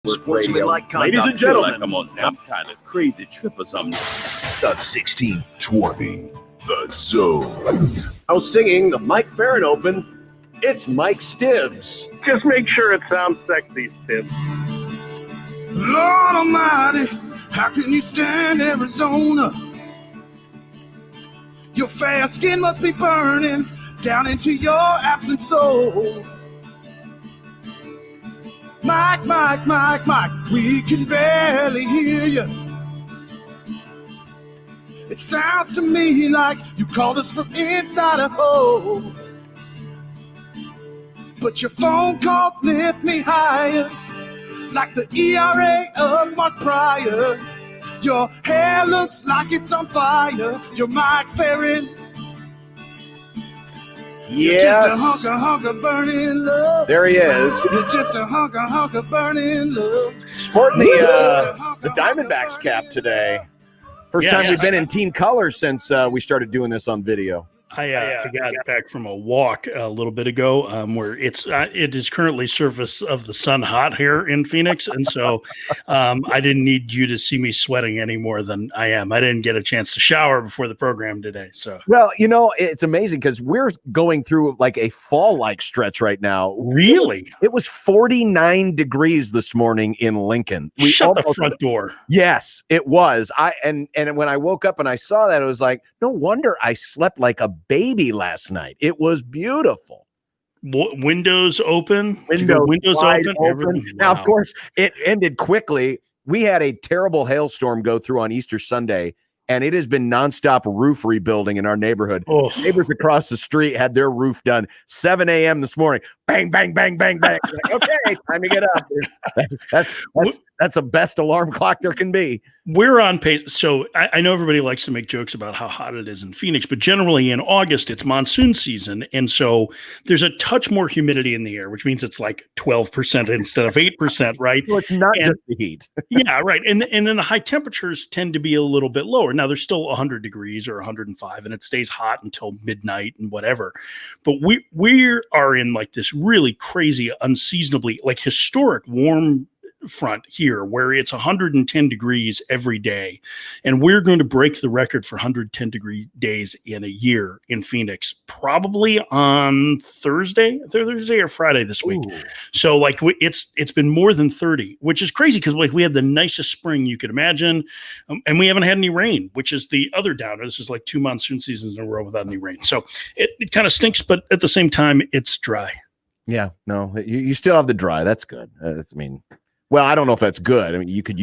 Sportsmanlike conduct. Ladies and gentlemen, like I'm on some kind of crazy trip or something. The 1620, the Zone. Now singing the Mike Ferrin Open, it's Mike Stibbs. Just make sure it sounds sexy, Stibbs. Lord Almighty, how can you stand Arizona? Your fair skin must be burning down into your absent soul. Mike, Mike, Mike, Mike, we can barely hear you. It sounds to me like you called us from inside a hole. But your phone calls lift me higher, like the ERA of Mark Pryor. Your hair looks like it's on fire. You're Mike Ferrin. Yes. You're just a hunk of burning love. There he is. You're just a hunk of burning love. Sporting the Diamondbacks cap today. First time we've been in team colors since we started doing this on video. I got back from a walk a little bit ago where it is currently surface of the sun hot here in Phoenix. And so I didn't need you to see me sweating any more than I am. I didn't get a chance to shower before the program today. So, well, you know, it's amazing because we're going through like a fall-like stretch right now. Really? It was 49 degrees this morning in Lincoln. Shut the front door. Yes, it was. And when I woke up and I saw that, it was like, no wonder I slept like a baby last night. It was beautiful. Windows open. Windows open. Now, of course, it ended quickly. We had a terrible hailstorm go through on Easter Sunday, and it has been nonstop roof rebuilding in our neighborhood. Oh. Neighbors across the street had their roof done 7 a.m. this morning. Bang, bang, bang, bang, bang. Like, okay, time to get up. That's the best alarm clock there can be. We're on pace. So I know everybody likes to make jokes about how hot it is in Phoenix, but generally in August, it's monsoon season. And so there's a touch more humidity in the air, which means it's like 12% instead of 8%, right? So it's not just the heat. Yeah, right. And then the high temperatures tend to be a little bit lower. Now, there's still 100 degrees or 105, and it stays hot until midnight and whatever. But we are in like this really crazy, unseasonably, like historic warm front here where it's 110 degrees every day, and we're going to break the record for 110 degree days in a year in Phoenix probably on Thursday or Friday this week. Ooh. So like it's been more than 30, which is crazy because like we had the nicest spring you could imagine, and we haven't had any rain, which is the other downer. This is like 2 monsoon seasons in a row without any rain, so it kind of stinks, but at the same time it's dry. Yeah, no, you still have the dry. That's good. Well, I don't know if that's good. I mean, you could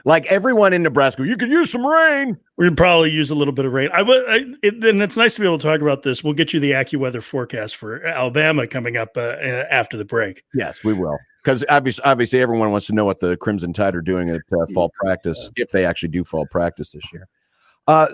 like everyone in Nebraska, you could use some rain. We'd probably use a little bit of rain. And it's nice to be able to talk about this. We'll get you the AccuWeather forecast for Alabama coming up after the break. Yes, we will. Because obviously everyone wants to know what the Crimson Tide are doing at fall practice, if they actually do fall practice this year.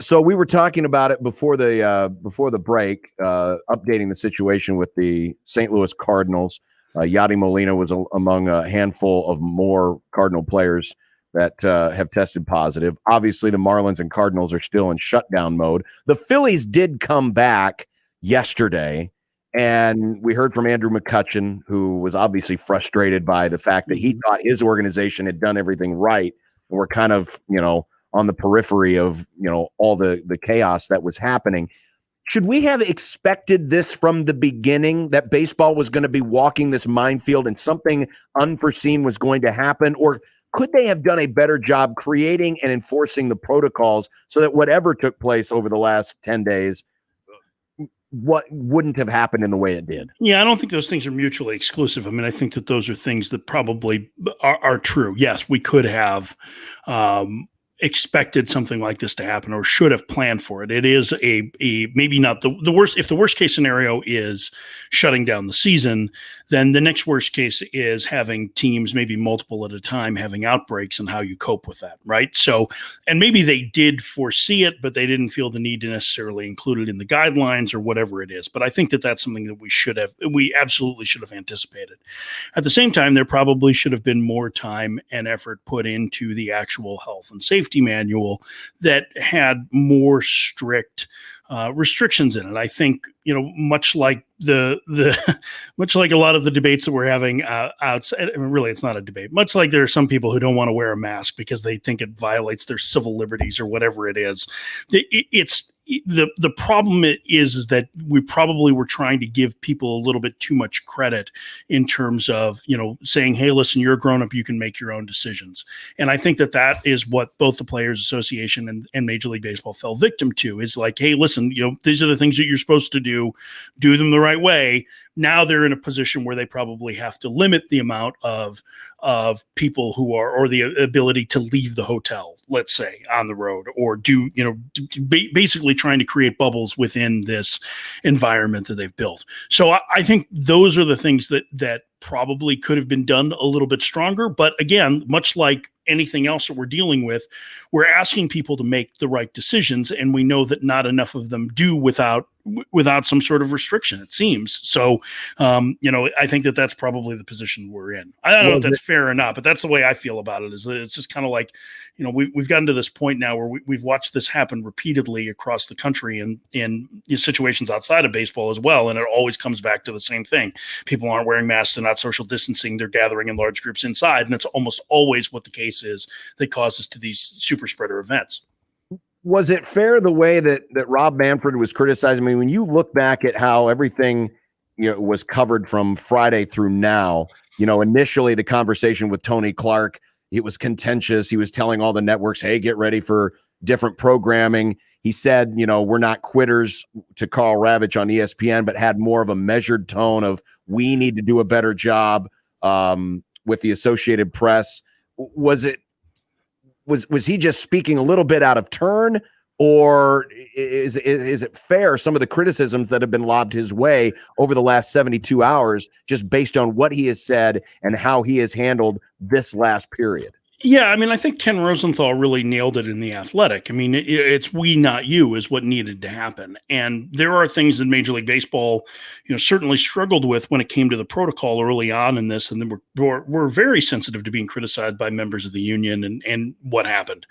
So we were talking about it before the break, updating the situation with the St. Louis Cardinals. Yadi Molina was among a handful of more Cardinal players that have tested positive. Obviously, the Marlins and Cardinals are still in shutdown mode. The Phillies did come back yesterday, and we heard from Andrew McCutchen, who was obviously frustrated by the fact that he thought his organization had done everything right. And we're kind of, on the periphery of, all the chaos that was happening. Should we have expected this from the beginning, that baseball was going to be walking this minefield and something unforeseen was going to happen? Or could they have done a better job creating and enforcing the protocols so that whatever took place over the last 10 days, wouldn't have happened in the way it did? Yeah, I don't think those things are mutually exclusive. I mean, I think that those are things that probably are true. Yes, we could have expected something like this to happen or should have planned for it. It is a maybe not the worst. If the worst case scenario is shutting down the season, then the next worst case is having teams, maybe multiple at a time, having outbreaks and how you cope with that, right? So, and maybe they did foresee it, but they didn't feel the need to necessarily include it in the guidelines or whatever it is. But I think that that's something that we absolutely should have anticipated. At the same time, there probably should have been more time and effort put into the actual health and safety manual that had more strict restrictions in it. I think, much like much like a lot of the debates that we're having outside, really, it's not a debate. Much like there are some people who don't want to wear a mask because they think it violates their civil liberties or whatever it is. The problem is that we probably were trying to give people a little bit too much credit in terms of, saying, hey, listen, you're a grown up, you can make your own decisions. And I think that is what both the Players Association and Major League Baseball fell victim to, is like, hey, listen, these are the things that you're supposed to do them the right way. Now they're in a position where they probably have to limit the amount of people who are, or the ability to leave the hotel, let's say, on the road, or do, basically trying to create bubbles within this environment that they've built. So I think those are the things that probably could have been done a little bit stronger. But again, much like anything else that we're dealing with, we're asking people to make the right decisions, and we know that not enough of them do without some sort of restriction, it seems. So, I think that's probably the position we're in. I don't know if that's fair or not, but that's the way I feel about it, is that it's just kind of like, we've gotten to this point now where we've watched this happen repeatedly across the country and in situations outside of baseball as well. And it always comes back to the same thing. People aren't wearing masks, they're not social distancing, they're gathering in large groups inside. And it's almost always what the case is that causes to these super spreader events. Was it fair the way that Rob Manfred was criticizing? I mean, when you look back at how everything was covered from Friday through now, initially the conversation with Tony Clark, it was contentious. He was telling all the networks, hey, get ready for different programming. He said, we're not quitters to Carl Ravitch on ESPN, but had more of a measured tone of, we need to do a better job with the Associated Press. Was he just speaking a little bit out of turn, or is it fair, some of the criticisms that have been lobbed his way over the last 72 hours, just based on what he has said and how he has handled this last period? Yeah, I mean, I think Ken Rosenthal really nailed it in The Athletic. I mean, it's we, not you is what needed to happen. And there are things that Major League Baseball, certainly struggled with when it came to the protocol early on in this. And then we're very sensitive to being criticized by members of the union and what happened.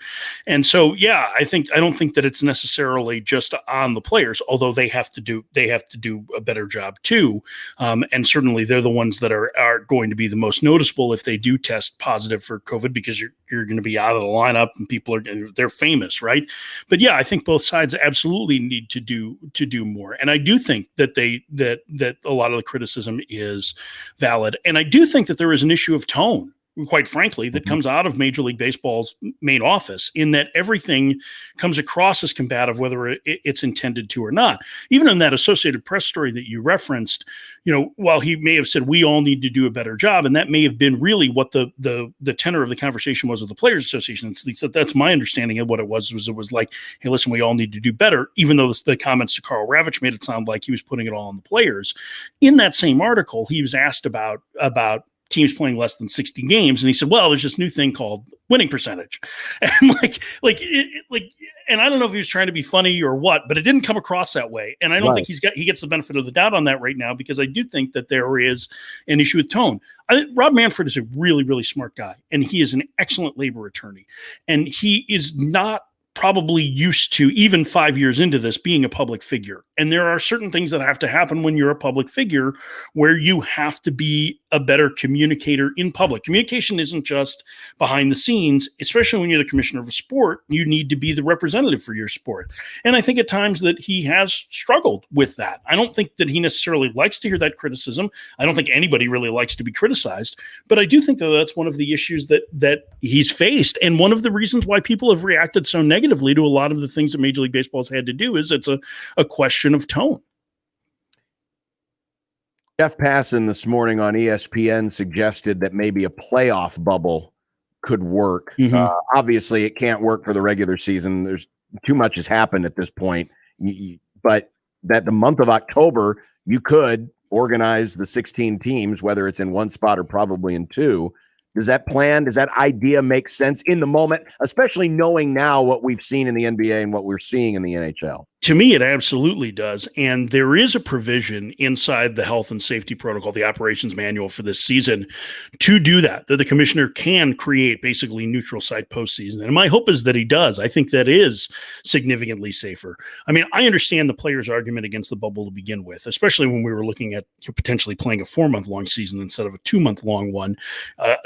And so, yeah, I don't think that it's necessarily just on the players, although they have to do a better job too. And certainly they're the ones that are going to be the most noticeable if they do test positive for COVID, because you're going to be out of the lineup and they're famous, right? But yeah, I think both sides absolutely need to do more. And I do think that that a lot of the criticism is valid. And I do think that there is an issue of tone, quite frankly, that comes out of Major League Baseball's main office, in that everything comes across as combative, whether it's intended to or not. Even in that Associated Press story that you referenced, while he may have said we all need to do a better job, and that may have been really what the tenor of the conversation was with the Players Association. That's my understanding of what it was it was like, hey, listen, we all need to do better, even though the comments to Carl Ravitch made it sound like he was putting it all on the players. In that same article, he was asked about teams playing less than 60 games. And he said, well, there's this new thing called winning percentage. And and I don't know if he was trying to be funny or what, but it didn't come across that way. And I don't think he gets the benefit of the doubt on that right now, because I do think that there is an issue with tone. I think Rob Manfred is a really, really smart guy, and he is an excellent labor attorney. And he is not probably used to, even 5 years into this, being a public figure. And there are certain things that have to happen when you're a public figure, where you have to be a better communicator in public. Communication isn't just behind the scenes, especially when you're the commissioner of a sport. You need to be the representative for your sport. And I think at times that he has struggled with that. I don't think that he necessarily likes to hear that criticism. I don't think anybody really likes to be criticized, but I do think that that's one of the issues that he's faced. And one of the reasons why people have reacted so negatively to a lot of the things that Major League Baseball has had to do is it's a question of tone. Jeff Passan this morning on ESPN suggested that maybe a playoff bubble could work. Obviously, it can't work for the regular season. There's too much has happened at this point. But that the month of October, you could organize the 16 teams, whether it's in one spot or probably in two. Does that idea make sense in the moment, especially knowing now what we've seen in the NBA and what we're seeing in the NHL? To me, it absolutely does. And there is a provision inside the health and safety protocol, the operations manual for this season, to do that the commissioner can create basically neutral site postseason. And my hope is that he does. I think that is significantly safer. I mean, I understand the players' argument against the bubble to begin with, especially when we were looking at potentially playing a 4-month-long season instead of a 2-month-long one,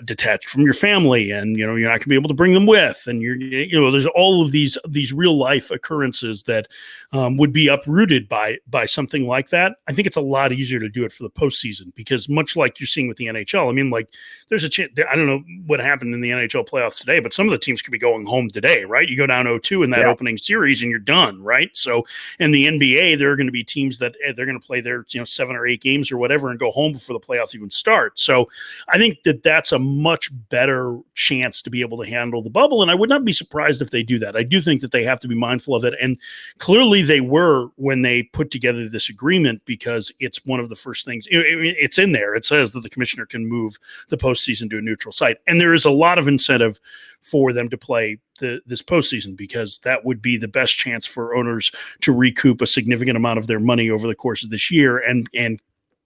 detached from your family. And, you're not going to be able to bring them with. And there's all of these real life occurrences that would be uprooted by something like that. I think it's a lot easier to do it for the postseason because much like you're seeing with the NHL, I mean, like there's a chance, I don't know what happened in the NHL playoffs today, but some of the teams could be going home today, right? You go down 0-2 in that opening series and you're done, right? So in the NBA, there are going to be teams that they're going to play their 7 or 8 games or whatever and go home before the playoffs even start. So I think that's a much better chance to be able to handle the bubble. And I would not be surprised if they do that. I do think that they have to be mindful of it. And clearly they were when they put together this agreement because it's one of the first things. It's in there. It says that the commissioner can move the postseason to a neutral site. And there is a lot of incentive for them to play this postseason because that would be the best chance for owners to recoup a significant amount of their money over the course of this year and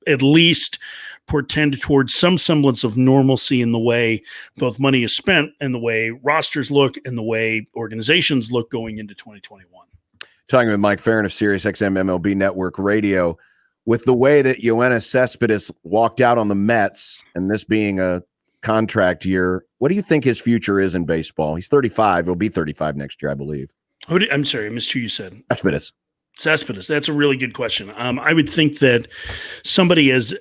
at least portend towards some semblance of normalcy in the way both money is spent and the way rosters look and the way organizations look going into 2021. Talking with Mike Ferrin of Sirius XM MLB Network Radio, with the way that Yoenis Cespedes walked out on the Mets and this being a contract year, what do you think his future is in baseball? He's 35. He'll be 35 next year, I believe. I'm sorry, I missed who you said. Cespedes. That's a really good question. I would think that somebody is.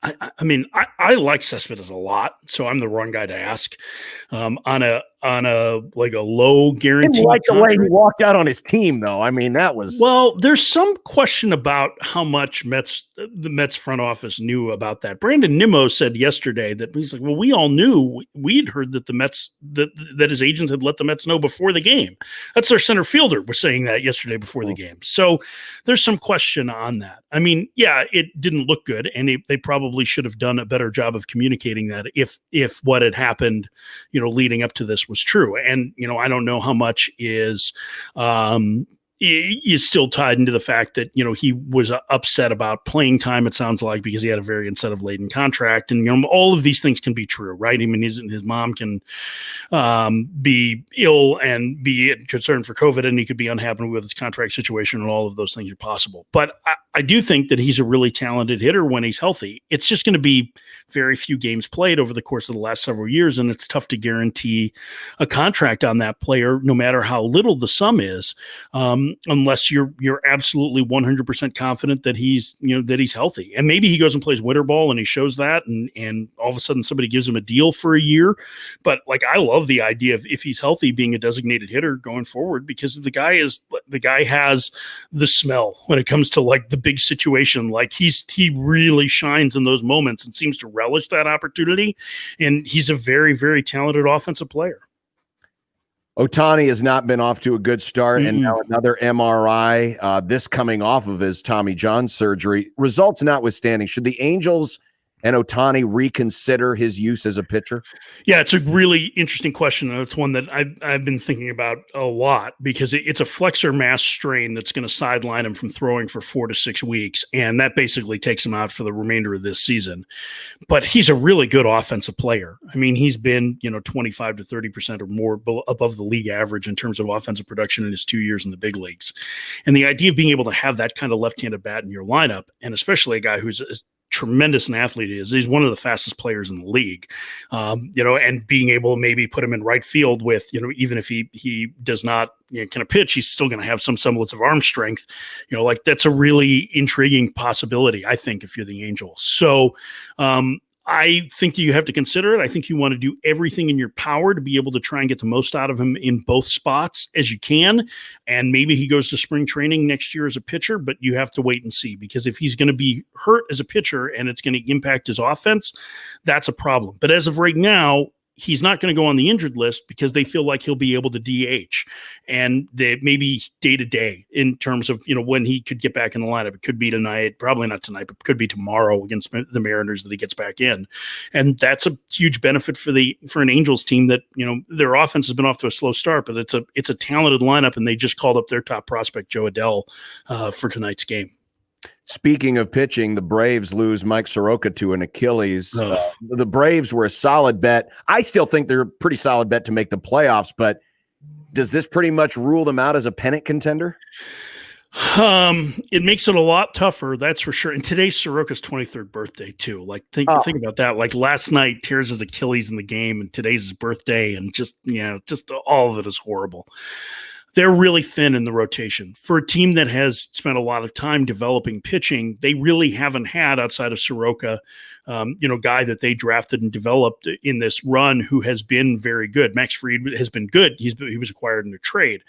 I like Cespedes a lot, so I'm the wrong guy to ask. On a like a low guarantee. I didn't like the way he walked out on his team, though. I mean, that was there's some question about how much the Mets front office knew about that. Brandon Nimmo said yesterday that he's like, well, we all knew. We'd heard that the Mets that his agents had let the Mets know before the game. That's their center fielder was saying that yesterday before the game. So there's some question on that. I mean, yeah, it didn't look good, and they probably should have done a better job of communicating that if what had happened, leading up to this was true. And, I don't know how much is still tied into the fact that, he was upset about playing time, it sounds like, because he had a very incentive-laden contract. And, all of these things can be true, right? I mean, his mom can be ill and be concerned for COVID, and he could be unhappy with his contract situation, and all of those things are possible. But I do think that he's a really talented hitter when he's healthy. It's just going to be very few games played over the course of the last several years, and it's tough to guarantee a contract on that player, no matter how little the sum is, unless you're absolutely 100% confident that he's healthy. And maybe he goes and plays winter ball and he shows that, and all of a sudden somebody gives him a deal for a year. But like, I love the idea of, if he's healthy, being a designated hitter going forward, because the guy has the smell when it comes to like the big situation. Like he really shines in those moments and seems to relish that opportunity. And he's a very, very talented offensive player. Ohtani has not been off to a good start, and now another MRI, this coming off of his Tommy John surgery. Results notwithstanding, should the Angels and Ohtani reconsider his use as a pitcher? Yeah, it's a really interesting question. It's one that I've been thinking about a lot, because it's a flexor mass strain that's going to sideline him from throwing for 4 to 6 weeks, and that basically takes him out for the remainder of this season. But he's a really good offensive player. I mean, he's been 25 to 30% or more above the league average in terms of offensive production in his 2 years in the big leagues. And the idea of being able to have that kind of left-handed bat in your lineup, and especially a guy who's tremendous an athlete he's one of the fastest players in the league, and being able to maybe put him in right field with, even if he does not kind of pitch, he's still going to have some semblance of arm strength. Like, that's a really intriguing possibility, I think, if you're the Angels. So I think you have to consider it. I think you want to do everything in your power to be able to try and get the most out of him in both spots as you can. And maybe he goes to spring training next year as a pitcher, but you have to wait and see, because if he's going to be hurt as a pitcher and it's going to impact his offense, that's a problem. But as of right now, he's not going to go on the injured list because they feel like he'll be able to DH, and they maybe day to day in terms of, when he could get back in the lineup. It could be tonight, probably not tonight, but could be tomorrow against the Mariners that he gets back in. And that's a huge benefit for an Angels team that, their offense has been off to a slow start, but it's a talented lineup, and they just called up their top prospect, Joe Adell, for tonight's game. Speaking of pitching, the Braves lose Mike Soroka to an Achilles. The Braves were a solid bet. I still think they're a pretty solid bet to make the playoffs, but does this pretty much rule them out as a pennant contender? It makes it a lot tougher, that's for sure. And today's Soroka's 23rd birthday too. Like think about that. Like last night tears his Achilles in the game, and today's his birthday, and just all of it is horrible. They're really thin in the rotation. For a team that has spent a lot of time developing pitching, they really haven't had, outside of Soroka, guy that they drafted and developed in this run who has been very good. Max Fried has been good. He was acquired in a trade.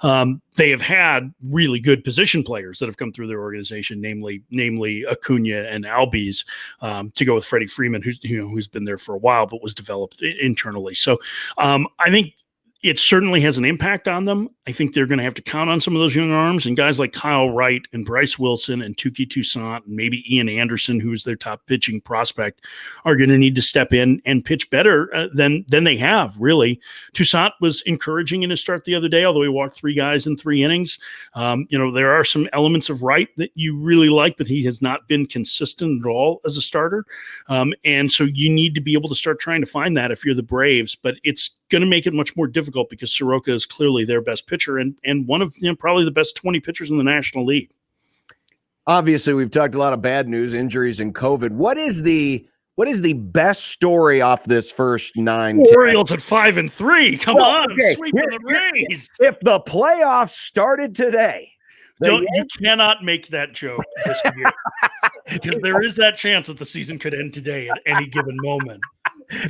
They have had really good position players that have come through their organization, namely Acuna and Albies, to go with Freddie Freeman, who's been there for a while but was developed internally. So I think it certainly has an impact on them. I think they're going to have to count on some of those young arms, and guys like Kyle Wright and Bryce Wilson and Touki Toussaint and maybe Ian Anderson, who's their top pitching prospect, are going to need to step in and pitch better than they have, really. Toussaint was encouraging in his start the other day, although he walked 3 guys in 3 innings. There are some elements of Wright that you really like, but he has not been consistent at all as a starter. And so you need to be able to start trying to find that if you're the Braves, but it's going to make it much more difficult because Soroka is clearly their best pitcher and one of probably the best 20 pitchers in the National League. Obviously, we've talked a lot of bad news, injuries, and COVID. What is the best story off this first 9? Orioles at 5-3. Come on, sweeping the Rays. If the playoffs started today, you cannot make that joke this year because there is that chance that the season could end today at any given moment.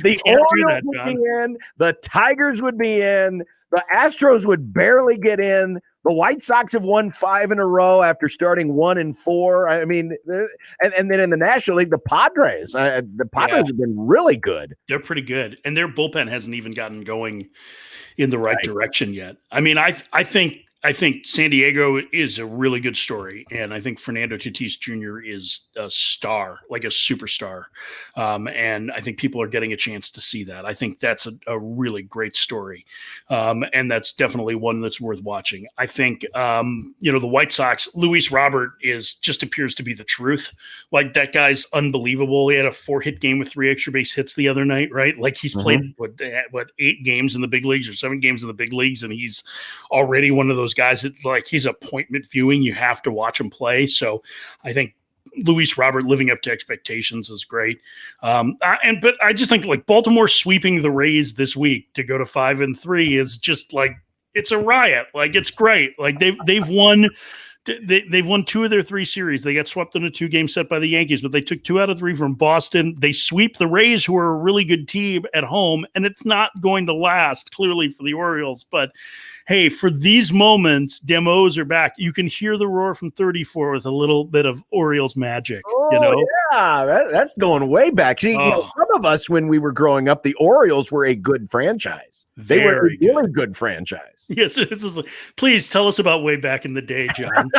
The Orioles would be in, the Tigers would be in, the Astros would barely get in. The White Sox have won 5 in a row after starting 1-4. I mean, and then in the National League, the Padres. Have been really good. They're pretty good, and their bullpen hasn't even gotten going in the right direction yet. I mean, I think San Diego is a really good story, and I think Fernando Tatis Jr. is a star, like a superstar, and I think people are getting a chance to see that. I think that's a really great story, and that's definitely one that's worth watching. I think, the White Sox, Luis Robert appears to be the truth. Like, that guy's unbelievable. He had a 4-hit game with 3 extra base hits the other night, right? Like, he's played, 8 games in the big leagues or 7 games in the big leagues, and he's already one of those guys that, like, he's appointment viewing. You have to watch him play. So I think Luis Robert living up to expectations is great. But I just think, like, Baltimore sweeping the Rays this week to go to 5-3 is just like, it's a riot. Like, it's great. Like, they've won 2 of their 3 series. They got swept in a 2-game set by the Yankees, but they took 2 out of 3 from Boston. They sweep the Rays, who are a really good team, at home, and it's not going to last, clearly, for the Orioles. But hey, for these moments, demos are back. You can hear the roar from 34 with a little bit of Orioles magic. Yeah, that's going way back. See, some of us, when we were growing up, the Orioles were a good franchise. They were a really good franchise. Yes, please tell us about way back in the day, John.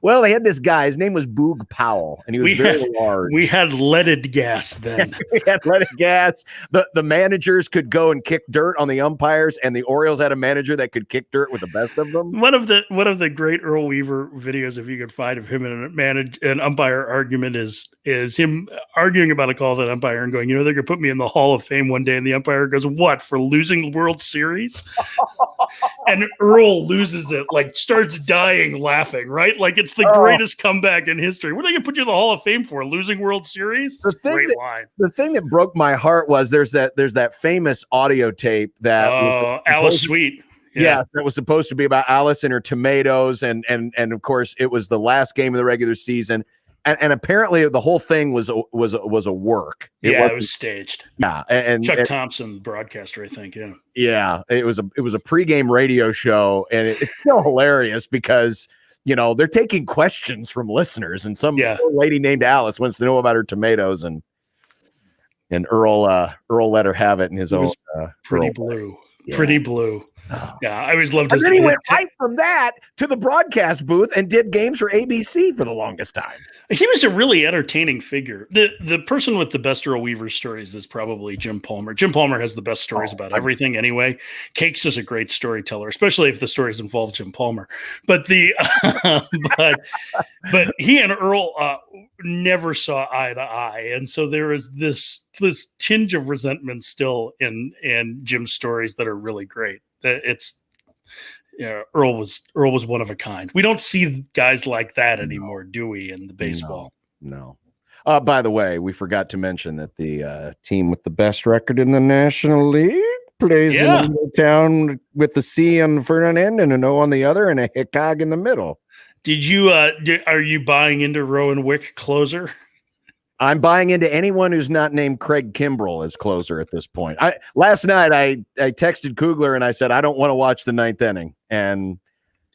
Well, they had this guy. His name was Boog Powell, and he was very large. We had leaded gas then. We had leaded gas. The managers could go and kick dirt on the umpires, and the Orioles had a manager that could kick dirt with the best of them. One of the great Earl Weaver videos, if you could find, of him in an umpire argument is him arguing about a call to that umpire and going, they're going to put me in the Hall of Fame one day, and the umpire goes, "What, for losing the World Series?" And Earl loses it, like, starts dying laughing, right? Like, it's the greatest comeback in history. What are they going to put you in the Hall of Fame for? Losing World Series? Great line. The thing that broke my heart was there's that famous audio tape that Alice Sweet. Yeah, that was supposed to be about Alice and her tomatoes, and of course it was the last game of the regular season. And apparently the whole thing was a work. It was staged. Yeah, and Chuck Thompson, broadcaster, I think. Yeah, it was a pregame radio show, and it's still hilarious because they're taking questions from listeners, and some lady named Alice wants to know about her tomatoes, and And Earl let her have it in his own pretty Earl blue. Yeah. Pretty blue. Oh. Yeah, I always loved his. And then he went right from that to the broadcast booth and did games for ABC for the longest time. He was a really entertaining figure. The person with the best Earl Weaver stories is probably Jim Palmer. Jim Palmer has the best stories about everything anyway. Cakes is a great storyteller, especially if the stories involve Jim Palmer. But but he and Earl never saw eye to eye. And so there is this tinge of resentment still in Jim's stories that are really great. Earl was one of a kind. We don't see guys like that anymore, do we, in the baseball? No. By the way, we forgot to mention that the team with the best record in the National League plays in a town with the C on the front end and an O on the other and a hickog in the middle. Did you? Are you buying into Rowan Wick closer? I'm buying into anyone who's not named Craig Kimbrell as closer at this point. Last night I texted Kugler and I said I don't want to watch the ninth inning, and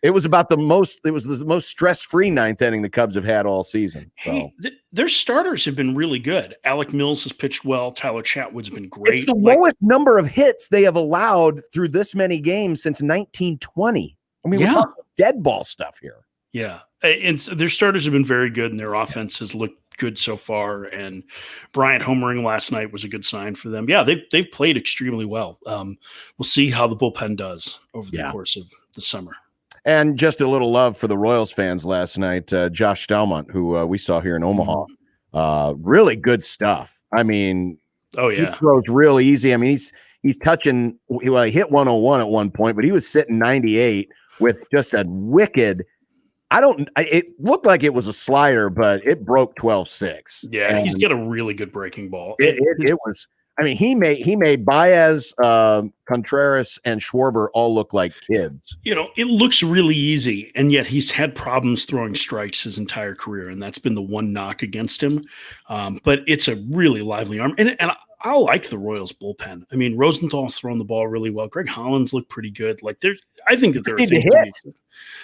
it was the most stress-free ninth inning the Cubs have had all season. So. Hey, their starters have been really good. Alec Mills has pitched well. Tyler Chatwood's been great. It's the lowest number of hits they have allowed through this many games since 1920. I mean, we're talking dead ball stuff here. Yeah, and so their starters have been very good, and their offense has looked good so far. And Bryant homering last night was a good sign for them. Yeah, they've played extremely well. We'll see how the bullpen does over the course of the summer. And just a little love for the Royals fans last night. Josh Stalmont, who we saw here in Omaha, really good stuff. I mean, he throws real easy. I mean, he's touching. Well, he hit 101 at one point, but he was sitting 98 with just a wicked. It looked like it was a slider, but it broke 12-6. Yeah, and he's got a really good breaking ball. It was. I mean, he made Baez, Contreras, and Schwarber all look like kids. It looks really easy, and yet he's had problems throwing strikes his entire career, and that's been the one knock against him. But it's a really lively arm, and I like the Royals bullpen. I mean, Rosenthal's thrown the ball really well. Greg Holland's looked pretty good. I think that they're a hit.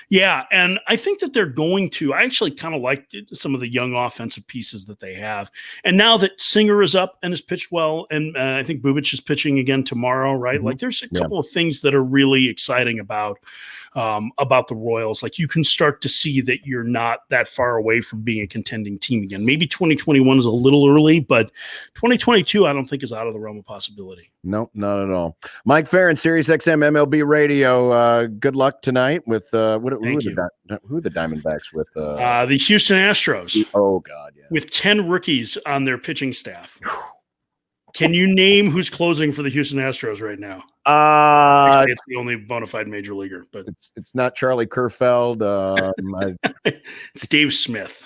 Yeah, and I think that they're going to. I actually kind of like some of the young offensive pieces that they have. And now that Singer is up and has pitched well, and I think Bubic is pitching again tomorrow, right? Mm-hmm. There's a couple of things that are really exciting about the Royals. You can start to see that you're not that far away from being a contending team again. Maybe 2021 is a little early, but 2022 I don't think is out of the realm of possibility. No, not at all. Mike Ferrin, Sirius XM MLB Radio. Good luck tonight with who are the Diamondbacks with? The Houston Astros. Oh God, yeah. With 10 rookies on their pitching staff. Can you name who's closing for the Houston Astros right now? Actually, it's the only bona fide major leaguer, but it's not Charlie Kerfeld. It's Dave Smith.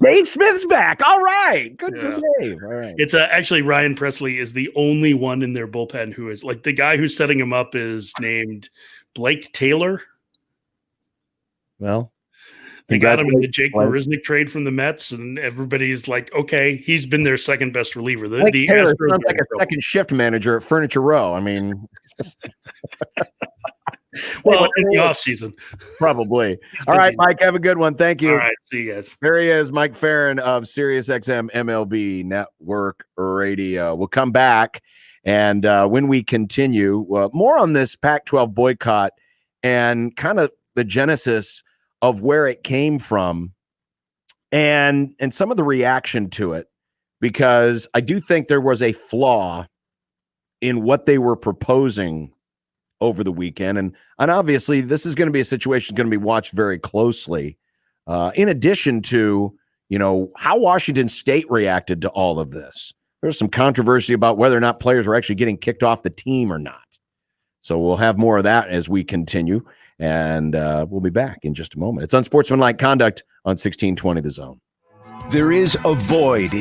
Dave Smith's back. All right, good for Dave. All right, it's actually Ryan Presley is the only one in their bullpen who is the guy who's setting him up is named Blake Taylor. Well, they got him in the Jake Marisnick trade from the Mets, and everybody's like, okay, he's been their second best reliever. The Taylor sounds like a second shift manager at Furniture Row. I mean, well, in the offseason. Probably. All right, Mike, have a good one. Thank you. All right, see you guys. There he is, Mike Ferrin of Sirius XM MLB Network Radio. We'll come back, and when we continue, more on this Pac-12 boycott and kind of the genesis of where it came from and some of the reaction to it, because I do think there was a flaw in what they were proposing over the weekend. And obviously this is going to be a situation going to be watched very closely. In addition to, how Washington State reacted to all of this. There's some controversy about whether or not players were actually getting kicked off the team or not. So we'll have more of that as we continue. And we'll be back in just a moment. It's Unsportsmanlike Conduct on 1620 The Zone. There is a void